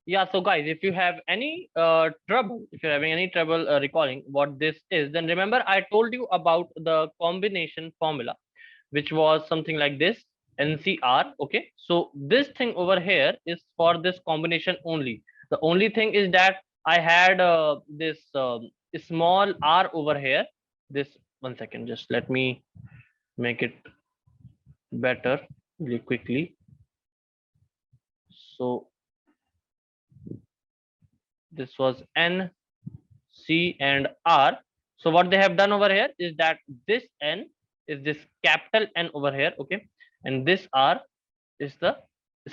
Yeah, so guys, if you have any trouble, if you're having any trouble recalling what this is, then remember I told you about the combination formula, which was something like this, NCR. Okay, so this thing over here is for this combination only. The only thing is that I had this small r over here. This, one second, just let me make it better really quickly. So this was N, C, and R. So what they have done over here is that this N is this capital N over here, okay, and this R is the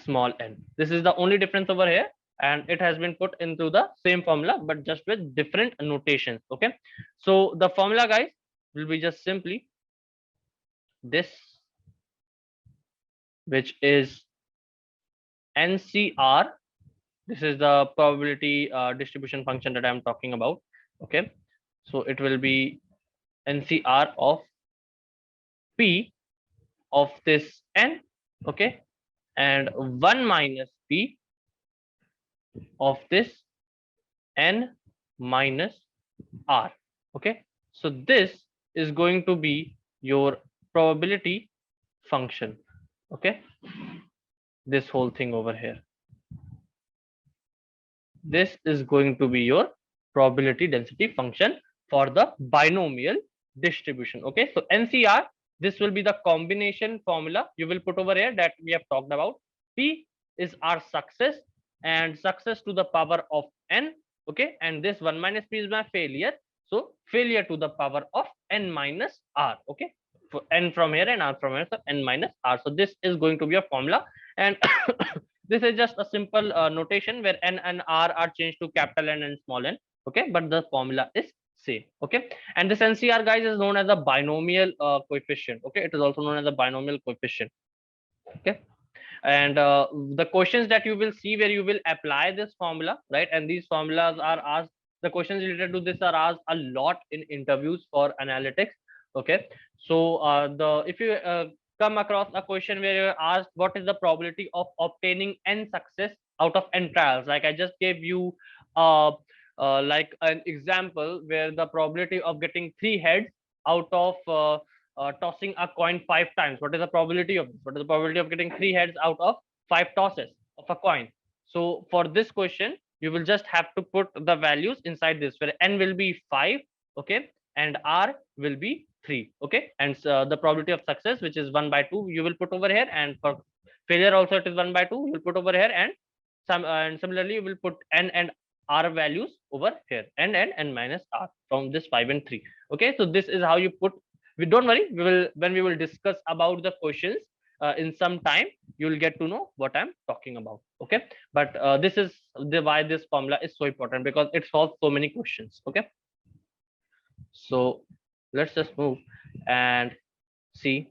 small n. This is the only difference over here, and it has been put into the same formula but just with different notations. Okay, so the formula, guys, will be just simply this, which is NCR. This is the probability distribution function that I'm talking about. Okay, so it will be NCR of P of this n, okay, and 1 minus P of this n minus r. Okay, so this is going to be your probability function. Okay, this whole thing over here, this is going to be your probability density function for the binomial distribution. Okay, so NCR, this will be the combination formula you will put over here that we have talked about. P is our success, and success to the power of n. Okay, and this 1 minus P is my failure, so failure to the power of n minus r. Okay, for n from here and r from here, so n minus r. So this is going to be a formula, and this is just a simple notation where n and r are changed to capital N and small n. Okay, but the formula is same. Okay, and this NCR, guys, is known as a binomial coefficient. Okay, it is also known as a binomial coefficient. Okay, and the questions that you will see where you will apply this formula, right, and these formulas are asked, the questions related to this are asked a lot in interviews for analytics. Okay, so the if you come across a question where you're asked what is the probability of obtaining n success out of n trials, like I just gave you uh, like an example where the probability of getting 3 heads out of tossing a coin 5 times. What is the probability of this? What is the probability of getting 3 heads out of 5 tosses of a coin? So for this question, you will just have to put the values inside this, where n will be 5, okay, and r will be 3, okay, and the probability of success, which is 1/2, you will put over here, and for failure also it is 1/2, you will put over here, and and similarly you will put n and r values over here, and n minus r from this 5 and 3. Okay, so this is how you put. We don't worry, we will, when we will discuss about the questions in some time, you will get to know what I'm talking about. Okay, but this is the why this formula is so important, because it solves so many questions. Okay, so let's just move and see.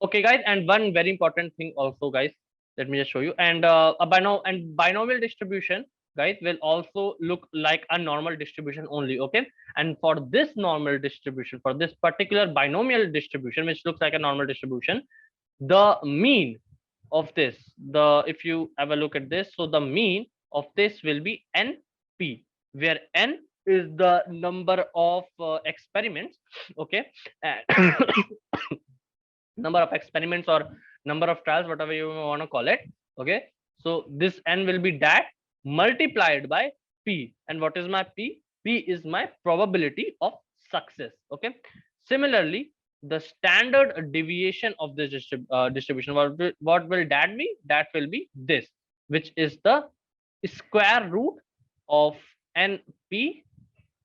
Okay, guys, and one very important thing also, guys, let me just show you. And binomial distribution, guys, will also look like a normal distribution only. Okay, and for this normal distribution, for this particular binomial distribution, which looks like a normal distribution, the mean of this, the if you have a look at this, so the mean of this will be NP, where n is the number of experiments. Okay, and number of experiments or number of trials, whatever you want to call it. Okay, so this n will be that multiplied by p, and what is my p? P is my probability of success. Okay, similarly, the standard deviation of this distribution, what will that be? That will be this, which is the square root of np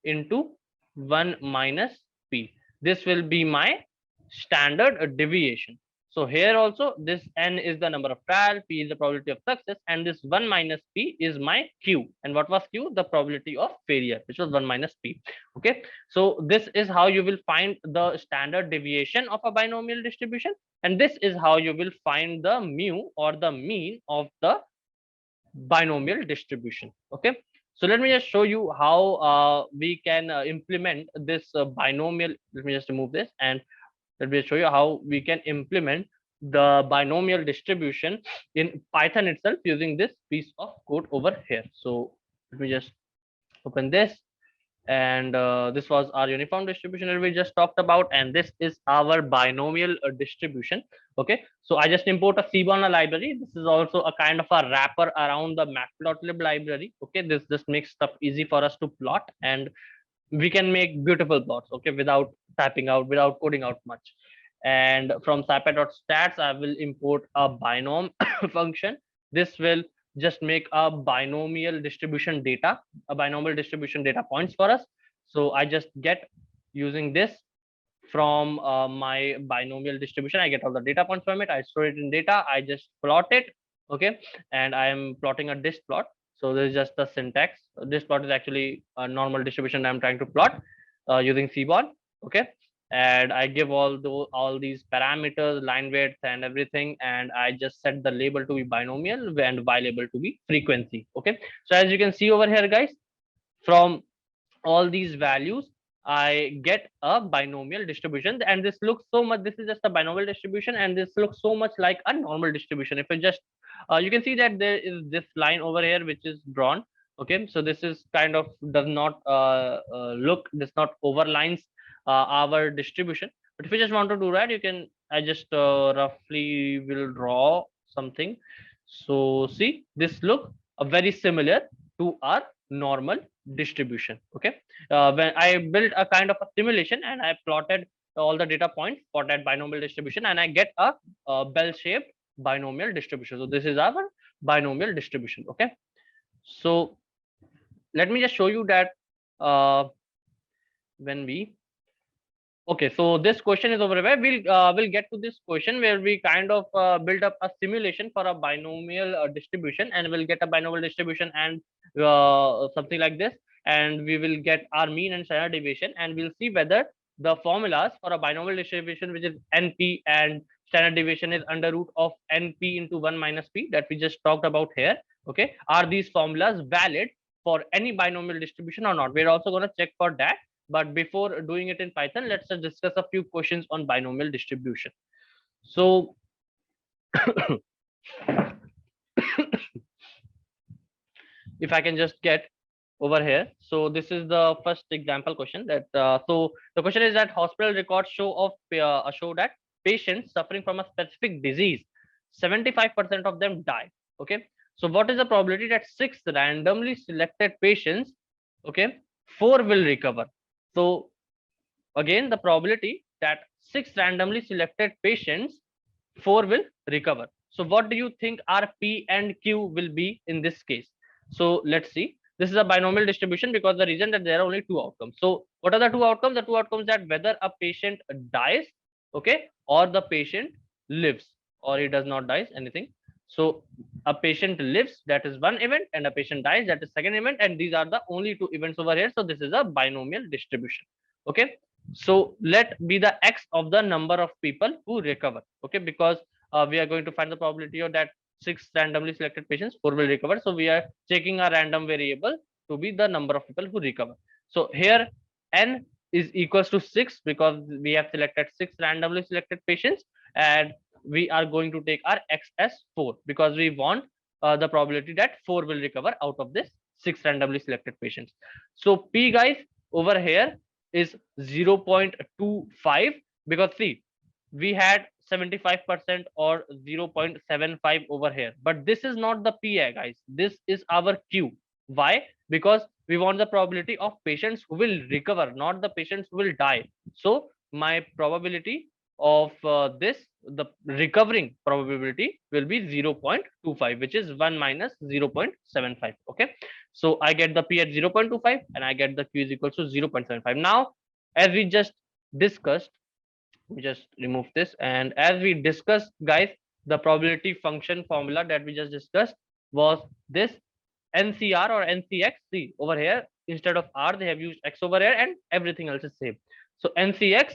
into 1 minus p. This will be my standard deviation. So here also this n is the number of trial, p is the probability of success, and this 1 minus p is my q. And what was q? The probability of failure, which was 1 minus p. Okay, so this is how you will find the standard deviation of a binomial distribution, and this is how you will find the mu or the mean of the binomial distribution. Okay, so let me just show you how we can implement this binomial. Let me just remove this, and let me show you how we can implement the binomial distribution in Python itself using this piece of code over here. So let me just open this, and this was our uniform distribution that we just talked about, and this is our binomial distribution. Okay, so I just import a cborn library. This is also a kind of a wrapper around the Matplotlib library. Okay, this just makes stuff easy for us to plot, and we can make beautiful plots, okay, without typing out, without coding out much. And from scipy.stats, I will import a binom function. This will just make a binomial distribution data, a binomial distribution data points for us. So I just get, using this, from my binomial distribution, I get all the data points from it. I store it in data, I just plot it. Okay, and I am plotting a disk plot. So this is just the syntax. This plot is actually a normal distribution I'm trying to plot using cborn. Okay, and I give all these parameters, line width and everything, and I just set the label to be binomial and y label to be frequency. Okay, so as you can see over here, guys, from all these values, I get a binomial distribution, and this looks so much, this is just a binomial distribution, and this looks so much like a normal distribution. If I just you can see that there is this line over here which is drawn. Okay, so this is kind of does not does not overlines our distribution. But if you just want to do that, you can, I just roughly will draw something. So see, this look very similar to our normal distribution. Okay, when I built a kind of a simulation and I plotted all the data points for that binomial distribution, and I get a bell-shaped binomial distribution. So this is our binomial distribution. Okay, so let me just show you that when we, okay, so this question is over where we'll get to this question where we kind of build up a simulation for a binomial distribution, and we'll get a binomial distribution and something like this, and we will get our mean and standard deviation, and we'll see whether the formulas for a binomial distribution, which is NP, and standard deviation is under root of NP into 1 minus P, that we just talked about here. Okay, are these formulas valid for any binomial distribution or not? We're also going to check for that. But before doing it in Python, let's just discuss a few questions on binomial distribution. So if I can just get over here, so this is the first example question that so the question is that hospital records show that patients suffering from a specific disease, 75% of them die. Okay, so what is the probability that 6 randomly selected patients, okay, 4 will recover? So again, the probability that 6 randomly selected patients, 4 will recover. So what do you think our P and Q will be in this case? So let's see. This is a binomial distribution because the reason that there are only 2 outcomes. So what are the 2 outcomes? The 2 outcomes that whether a patient dies, okay, or the patient lives, or he does not die, anything. So a patient lives, that is one event, and a patient dies, that is second event, and these are the only 2 events over here. So this is a binomial distribution. Okay, so let be the x of the number of people who recover. Okay, because we are going to find the probability of that 6 randomly selected patients, 4 will recover. So we are checking a random variable to be the number of people who recover. So here n is equals to 6 because we have selected 6 randomly selected patients, and we are going to take our x as 4 because we want the probability that 4 will recover out of this 6 randomly selected patients. So P, guys, over here is 0.25 because see, we had 75% or 0.75 over here, but this is not the PA, guys. This is our Q. Why? Because we want the probability of patients who will recover, not the patients who will die. So my probability of the recovering probability will be 0.25, which is 1 minus 0.75. Okay, so I get the P at 0.25 and I get the Q is equal to 0.75. Now, as we just discussed, we just remove this, and as we discussed, guys, the probability function formula that we just discussed was this NCR or NCX. See over here, instead of R they have used X over here, and everything else is same. So NCX,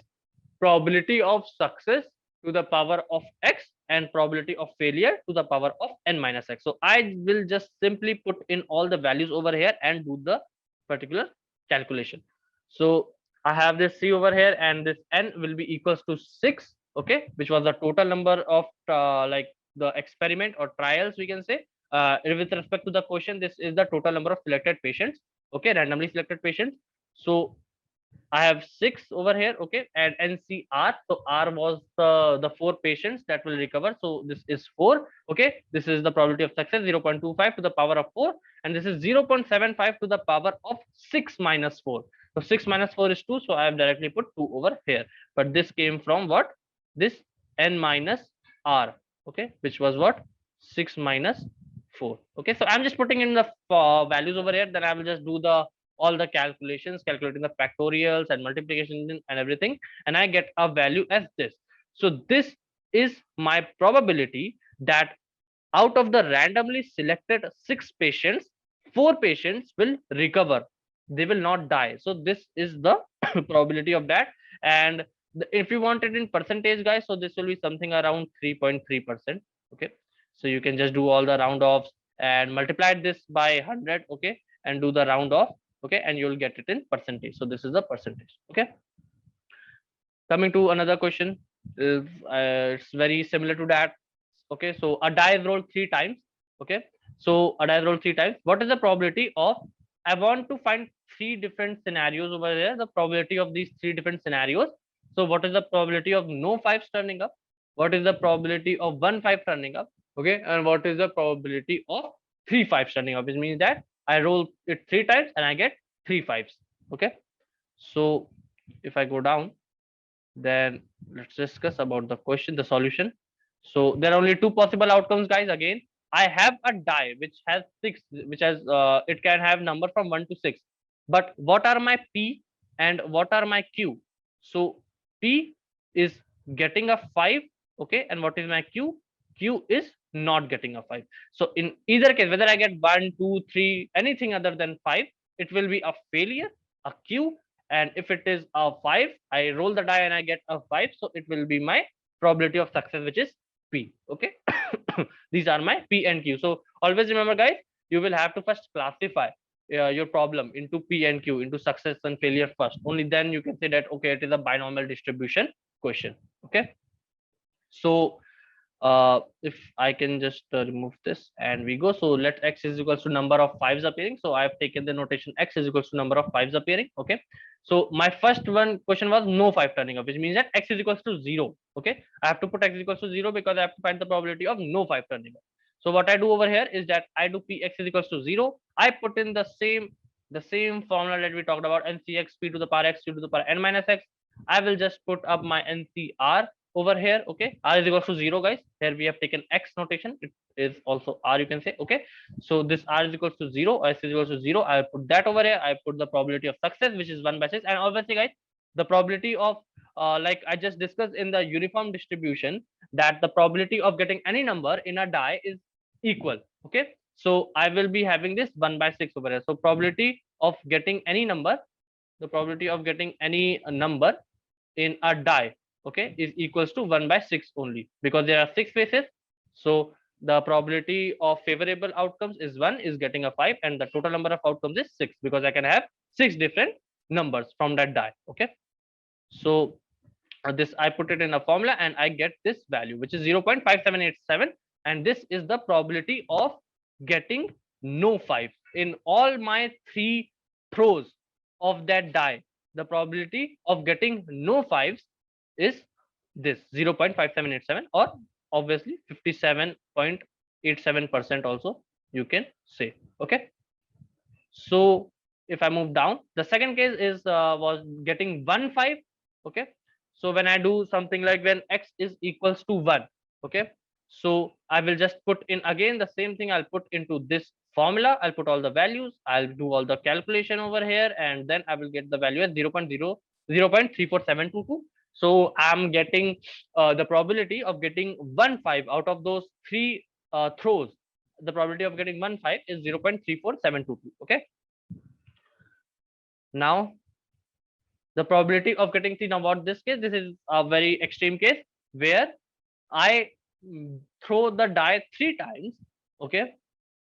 probability of success to the power of X, and probability of failure to the power of n minus X. So I will just simply put in all the values over here and do the particular calculation. So I have this C over here, and this n will be equals to 6 okay, which was the total number of like the experiment or trials, we can say. With respect to the question, this is the total number of selected patients, okay, randomly selected patients. So I have 6 over here, okay, and NCR. So R was the 4 patients that will recover. So this is 4, okay. This is the probability of success 0.25 to the power of 4, and this is 0.75 to the power of 6 minus 4. So 6 minus 4 is 2. So I have directly put 2 over here. But this came from what? This N minus R, okay, which was what? 6 minus 4. Okay, so I'm just putting in the values over here. Then I will just do the all the calculations, calculating the factorials and multiplication and everything, and I get a value as this. So this is my probability that out of the randomly selected 6 patients, 4 patients will recover. They will not die. So this is the probability of that. And if you want it in percentage, guys, so this will be something around 3.3%. Okay. So you can just do all the round offs and multiply this by 100, okay, and do the round off, okay, and you'll get it in percentage. So this is the percentage, okay. Coming to another question, it's very similar to that. Okay, so a die is rolled 3 times. Okay, so a die is rolled 3 times. What is the probability of, I want to find 3 different scenarios over there, the probability of these 3 different scenarios. So what is the probability of no 5s turning up? What is the probability of 1 5 turning up? Okay, and what is the probability of 3 5s turning up? Which means that I roll it 3 times and I get 3 5s. Okay, so if I go down, then let's discuss about the question, the solution. So there are only 2 possible outcomes, guys. Again, I have a die which has 6, which has it can have number from 1 to 6. But what are my P and what are my Q? So P is getting a 5, okay, and what is my Q? Q is not getting a 5. So in either case, whether I get 1, 2, 3, anything other than 5, it will be a failure, a Q. And if it is a 5, I roll the die and I get a 5, so it will be my probability of success, which is P. Okay. These are my P and Q. So always remember, guys, you will have to first classify your problem into P and Q, into success and failure first. Only then you can say that, okay, it is a binomial distribution question. Okay. So if I can just remove this and we go. So let x is equals to number of 5s appearing. So I have taken the notation x is equals to number of 5s appearing. Okay. So my first one question was no 5 turning up, which means that x is equals to 0. Okay. I have to put x is equals to 0 because I have to find the probability of no 5 turning up. So what I do over here is that I do p x is equals to 0. I put in the same formula that we talked about, ncx p to the power x to the power n minus x. I will just put up my ncr over here. Okay, r is equals to 0, guys. Here we have taken x notation, it is also r, you can say. Okay, so this r is equals to 0, s is equals to 0. I put that over here. I put the probability of success, which is 1 by 6. And obviously, guys, the probability of like I just discussed in the uniform distribution, that the probability of getting any number in a die is equal. Okay, so I will be having this 1 by 6 over here. So probability of getting any number, the probability of getting any number in a die, okay, is equals to 1 by 6 only, because there are 6 faces. So the probability of favorable outcomes is 1, is getting a 5, and the total number of outcomes is 6, because I can have 6 different numbers from that die. Okay, so this I put it in a formula and I get this value, which is 0.5787, and this is the probability of getting no 5 in all my 3 throws of that die. The probability of getting no 5s is this 0.5787, or obviously 57.87% also, you can say. Okay, so if I move down, the second case is was getting 1 5. Okay, so when I do something like when x is equals to 1, okay, so I will just put in again the same thing. I'll put into this formula, I'll put all the values, I'll do all the calculation over here, and then I will get the value as 0.34722. So I'm getting the probability of getting 1 5 out of those 3 throws. The probability of getting 1 5 is 0.34722. Okay, now the probability of getting 3. Now what this case, this is a very extreme case where I throw the die 3 times, okay,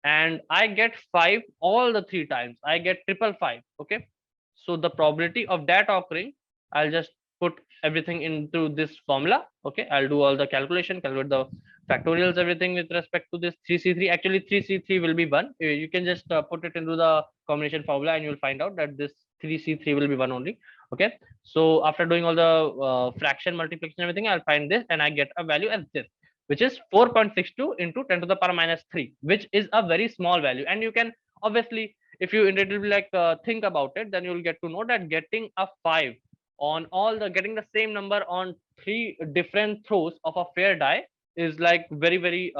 and I get 5 all the 3 times. I get triple 5. Okay, so the probability of that occurring, I'll just put everything into this formula. Okay, I'll do all the calculation, calculate the factorials, everything with respect to this 3C3. Actually 3C3 will be 1. You can just put it into the combination formula and you'll find out that this 3C3 will be 1 only. Okay, so after doing all the fraction multiplication everything, I'll find this and I get a value as this, which is 4.62 into 10 to the power minus 3, which is a very small value. And you can obviously, if you individually like think about it, then you'll get to know that getting a 5 on all the getting the same number on 3 different throws of a fair die is like very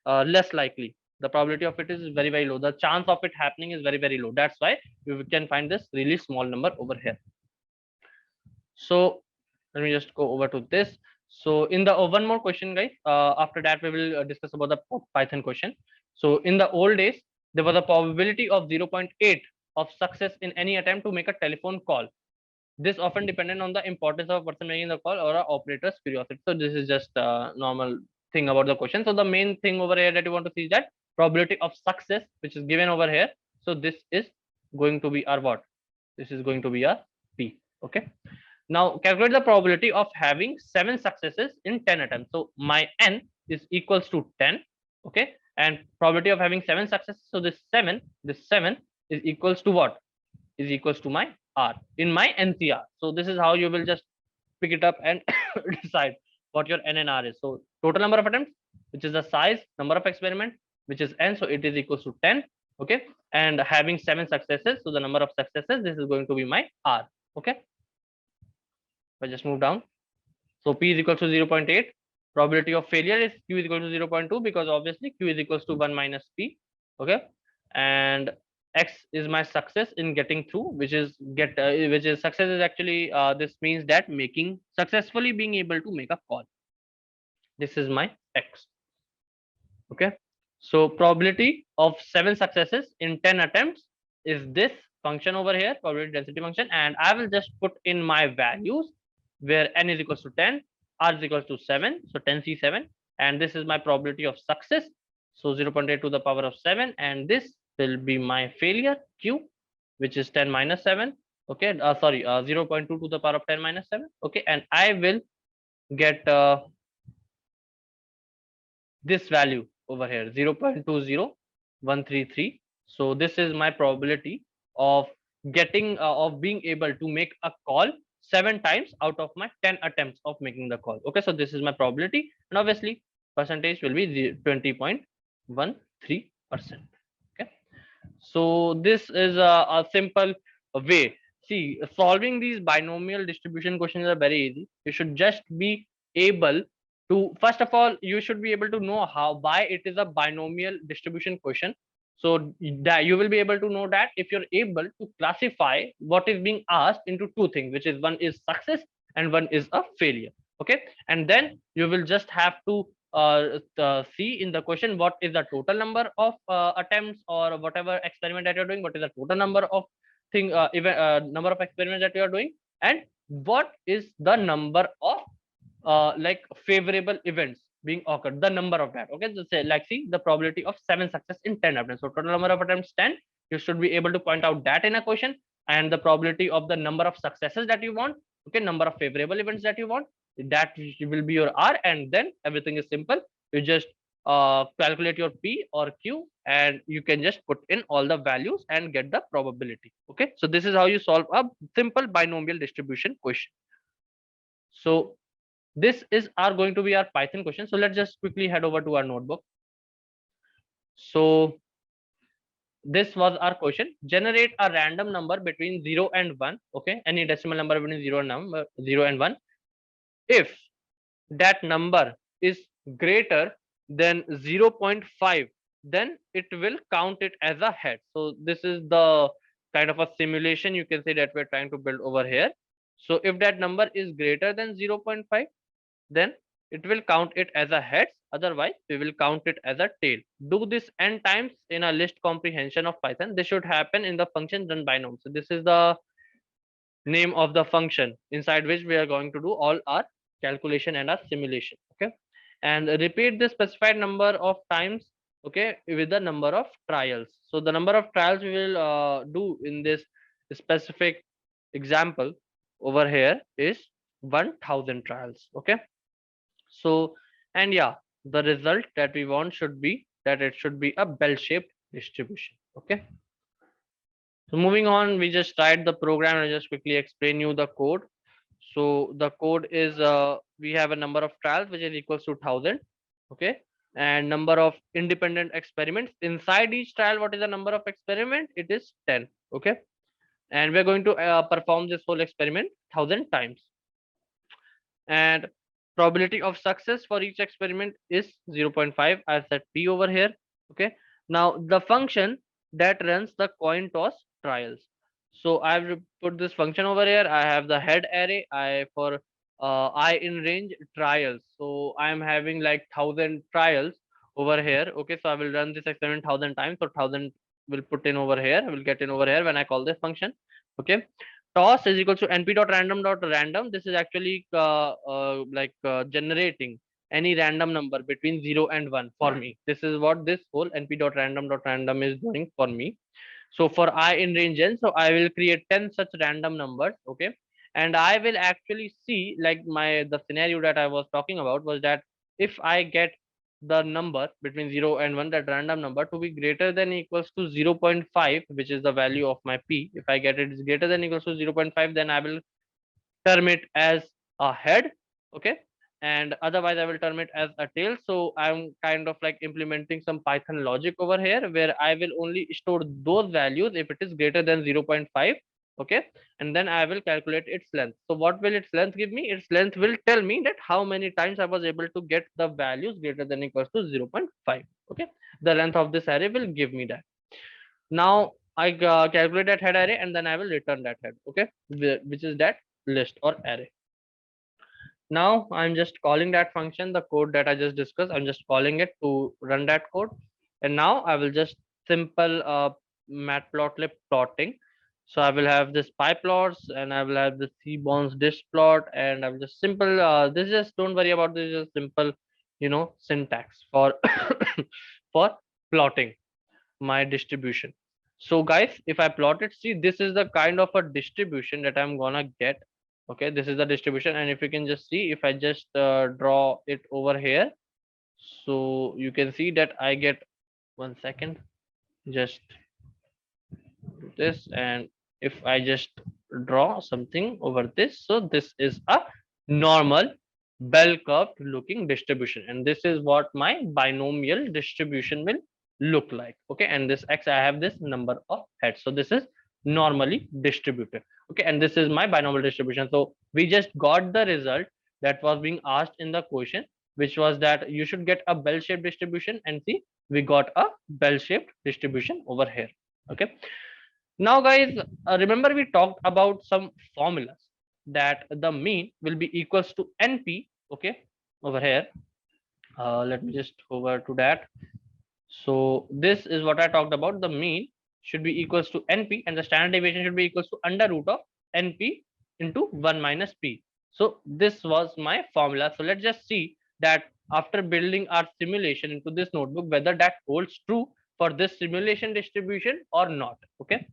less likely. The probability of it is very low. The chance of it happening is very low. That's why you can find this really small number over here. So let me just go over to this. So in the one more question, guys, after that we will discuss about the Python question. So in the old days, there was a probability of 0.8 of success in any attempt to make a telephone call. This often depended on the importance of a person making the call or a operator's curiosity. So this is just a normal thing about the question. So the main thing over here that you want to see is that probability of success, which is given over here. So this is going to be our what? This is going to be our P. Okay. Now calculate the probability of having 7 successes in 10 attempts. So my N is equals to 10. Okay. And probability of having 7 successes. So this 7 is equals to what? Is equals to my R in my NCR. So this is how you will just pick it up and decide what your N and R is. So total number of attempts, which is the size, number of experiment, which is N. So it is equals to 10. Okay. And having 7 successes. So the number of successes, this is going to be my R. Okay. If I just move down. So P is equal to 0.8. Probability of failure is Q is equal to 0.2 because obviously Q is equals to 1 minus P. Okay. And X is my success in getting through, which is success is actually this means that making successfully being able to make a call. This is my X. Okay. So probability of 7 successes in 10 attempts is this function over here, probability density function, and I will just put in my values where N is equals to 10, R is equals to 7, so 10C7, and this is my probability of success. So 0.8 to the power of 7, and this will be my failure Q, which is 10 minus 7. Okay, 0.2 to the power of 10 minus 7. Okay, and I will get this value over here 0.20133. So this is my probability of getting of being able to make a call 7 times out of my 10 attempts of making the call. Okay, so this is my probability, and obviously percentage will be 20.13%. Okay, so this is a simple way. See, solving these binomial distribution questions are very easy. You should just be able to, first of all, you should be able to know why it is a binomial distribution question. So that you will be able to know that if you're able to classify what is being asked into 2 things, which is one is success and one is a failure. Okay, and then you will just have to see in the question what is the total number of attempts or whatever experiment that you're doing, what is the total number of number of experiments that you are doing, and what is the number of like favorable events being occurred, the number of that. Okay, so say like see the probability of 7 success in 10 attempts. So total number of attempts 10. You should be able to point out that in a question, and the probability of the number of successes that you want. Okay, number of favorable events that you want, that will be your R, and then everything is simple. You just calculate your P or Q, and you can just put in all the values and get the probability. Okay, so this is how you solve a simple binomial distribution question. So this is going to be our Python question. So let's just quickly head over to our notebook. So this was our question. Generate a random number between 0 and 1. Okay, any decimal number between 0 and 1. If that number is greater than 0.5, then it will count it as a head. So this is the kind of a simulation you can say that we're trying to build over here. So if that number is greater than 0.5, then it will count it as a heads, otherwise we will count it as a tail. Do this n times in a list comprehension of Python. This should happen in the function run binom. So this is the name of the function inside which we are going to do all our calculation and our simulation. Okay, and repeat the specified number of times, okay, with the number of trials. So the number of trials we will do in this specific example over here is 1000 trials. Okay, so, and yeah, the result that we want should be that it should be a bell-shaped distribution. Okay, so moving on, we just tried the program. I'll just quickly explain you the code. So the code is we have a number of trials which is equals to 1000. Okay, and number of independent experiments inside each trial. What is the number of experiment? It is 10. Okay, and we're going to perform this whole experiment 1000 times, and probability of success for each experiment is 0.5. I set p over here. Okay, now the function that runs the coin toss trials, so I've put this function over here. I have the head array I for I in range trials, so I am having like 1000 trials over here. Okay, so I will run this experiment 1000 times, so 1000 will put in over here, will get in over here when I call this function. Okay, toss is equal to np.random.random. This is actually generating any random number between 0 and 1 for me. This is what this whole np.random.random is doing for me. So for I in range n, so I will create 10 such random numbers. Okay, and I will actually see, like, the scenario that I was talking about was that if I get the number between 0 and 1, that random number, to be greater than equals to 0.5, which is the value of my p. If I get it is greater than equals to 0.5, then I will term it as a head. Okay, and otherwise I will term it as a tail. So I'm kind of like implementing some Python logic over here, where I will only store those values if it is greater than 0.5. Okay, and then I will calculate its length. So what will its length give me? Its length will tell me that how many times I was able to get the values greater than equals to 0.5. Okay, the length of this array will give me that. Now I calculate that head array, and then I will return that head. Okay, which is that list or array. Now I'm just calling that function, the code that I just discussed. I'm just calling it to run that code, and now I will just simple Matplotlib plotting. So I will have this pie plots, and I will have the C bonds disk plot, and I will just simple. This is just, don't worry about this. Just simple, syntax for for plotting my distribution. So guys, if I plot it, see, this is the kind of a distribution that I'm gonna get. Okay, this is the distribution, and if you can just see, if I just draw it over here, so you can see that I get, 1 second, just do this, and if I just draw something over this, so this is a normal bell curved looking distribution, and this is what my binomial distribution will look like. Okay, and this x, I have this number of heads, so this is normally distributed. Okay, and this is my binomial distribution. So we just got the result that was being asked in the question, which was that you should get a bell shaped distribution, and see, we got a bell shaped distribution over here. Okay, now guys, remember we talked about some formulas, that the mean will be equals to np. Okay, over here, let me just over to that. So this is what I talked about. The mean should be equals to np, and the standard deviation should be equals to under root of np into 1 minus p. So this was my formula. So let's just see that after building our simulation into this notebook, whether that holds true for this simulation distribution or not. Okay,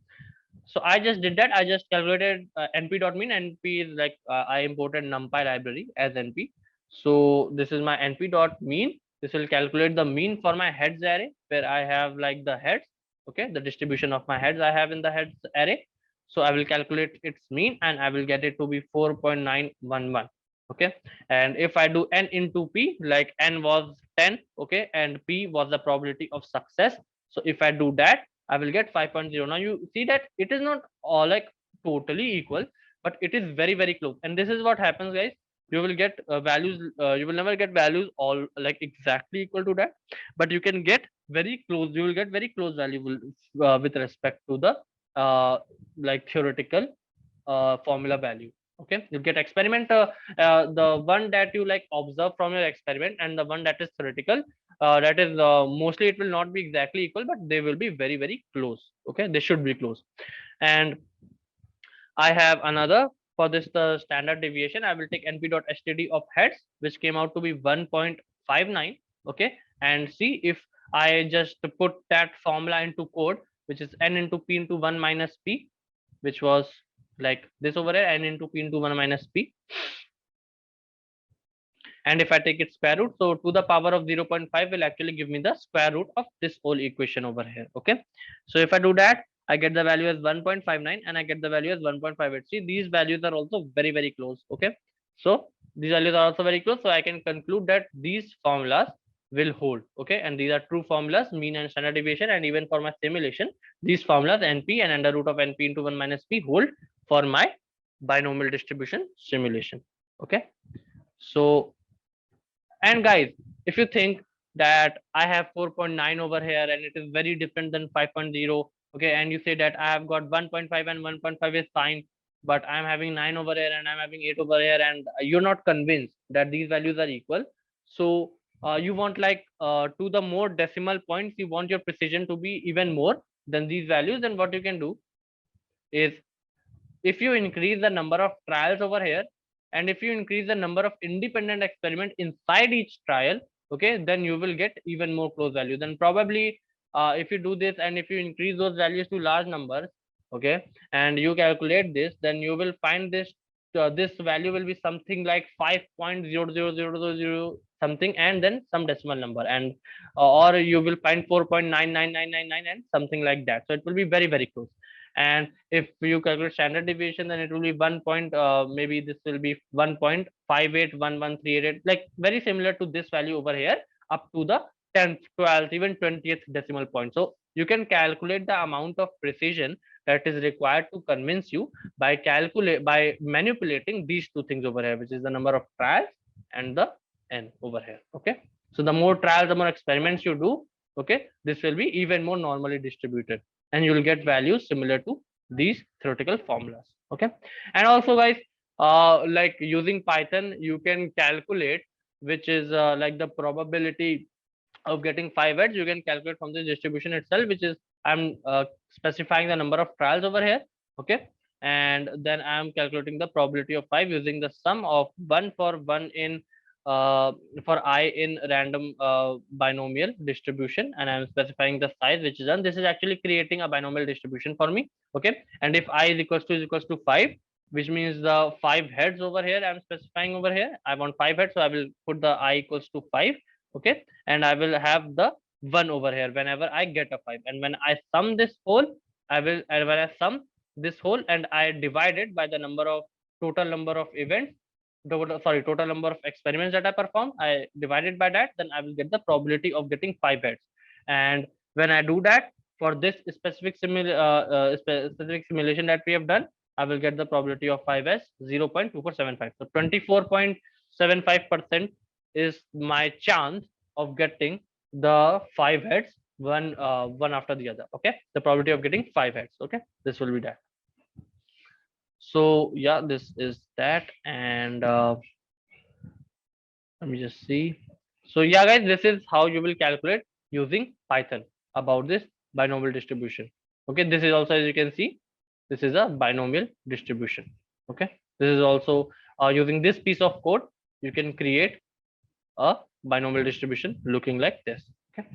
so I just did that. I just calculated np dot mean. Np is like, I imported numpy library as np. So this is my np dot mean. This will calculate the mean for my heads array, where I have like the heads. Okay, the distribution of my heads I have in the heads array. So I will calculate its mean, and I will get it to be 4.911. Okay, and if I do n into p, like n was 10. Okay, and p was the probability of success. So if I do that, I will get 5.0. Now you see that it is not all like totally equal, but it is very, very close. And this is what happens, guys. You will get values. You will never get values all like exactly equal to that, but you can get very close. You will get very close value with respect to the like theoretical formula value. Okay, you get experiment, the one that you like observe from your experiment, and the one that is theoretical, that is mostly it will not be exactly equal, but they will be very, very close. Okay, they should be close. And I have another for this, the standard deviation. I will take np.std of heads, which came out to be 1.59. Okay, and see if I just put that formula into code, which is n into p into 1 minus p, which was like this over here, n into p into 1 minus p. And if I take its square root, so to the power of 0.5 will actually give me the square root of this whole equation over here. Okay, so if I do that, I get the value as 1.59 and I get the value as 1.58. See, these values are also very, very close. Okay, so these values are also very close. So I can conclude that these formulas will hold. Okay, and these are true formulas, mean and standard deviation. And even for my simulation, these formulas NP and under root of NP into 1 minus P hold for my binomial distribution simulation. Okay, so, and guys, if you think that I have 4.9 over here and it is very different than 5.0, okay, and you say that I have got 1.5 and 1.5 is fine, but I'm having 9 over here and I'm having 8 over here, and you're not convinced that these values are equal. So you want like to the more decimal points, you want your precision to be even more than these values. Then what you can do is, if you increase the number of trials over here, and if you increase the number of independent experiment inside each trial, okay, then you will get even more close values. And probably if you do this and if you increase those values to large numbers, okay, and you calculate this, then you will find this this value will be something like 5.00000 something and then some decimal number, and or you will find 4.99999 and something like that. So it will be very, very close. And if you calculate standard deviation, then it will be 1 point, maybe this will be 1.581138, like very similar to this value over here, up to the 10th, 12th, even 20th decimal point. So you can calculate the amount of precision that is required to convince you by manipulating these two things over here, which is the number of trials and the n over here. Okay, so the more trials, the more experiments you do, okay, this will be even more normally distributed, and you will get values similar to these theoretical formulas. Okay, and also guys, like using Python, you can calculate which is like the probability of getting 5 heads. You can calculate from this distribution itself, which is I'm specifying the number of trials over here. Okay, and then I'm calculating the probability of 5 using the sum of 1 for 1 in for I in random binomial distribution, and I'm specifying the size which is done. This is actually creating a binomial distribution for me. Okay, and if I is equals to 5, which means the 5 heads over here I'm specifying over here. I want 5 heads, so I will put the I equals to 5. Okay, and I will have the 1 over here whenever I get a 5, and when I sum this whole, I will, and when I sum this whole and I divide it by the number of total number of events, total number of experiments that I perform, I divide it by that, then I will get the probability of getting 5 heads. And when I do that for this specific specific simulation that we have done, I will get the probability of 5 as 0.2475. So 24.75% is my chance of getting the 5 heads, one after the other. Okay, the probability of getting 5 heads. Okay, this will be that. So yeah, this is that. And let me just see. So yeah guys, this is how you will calculate using Python about this binomial distribution. Okay, this is also, as you can see, this is a binomial distribution. Okay, this is also using this piece of code, you can create a binomial distribution looking like this. Okay,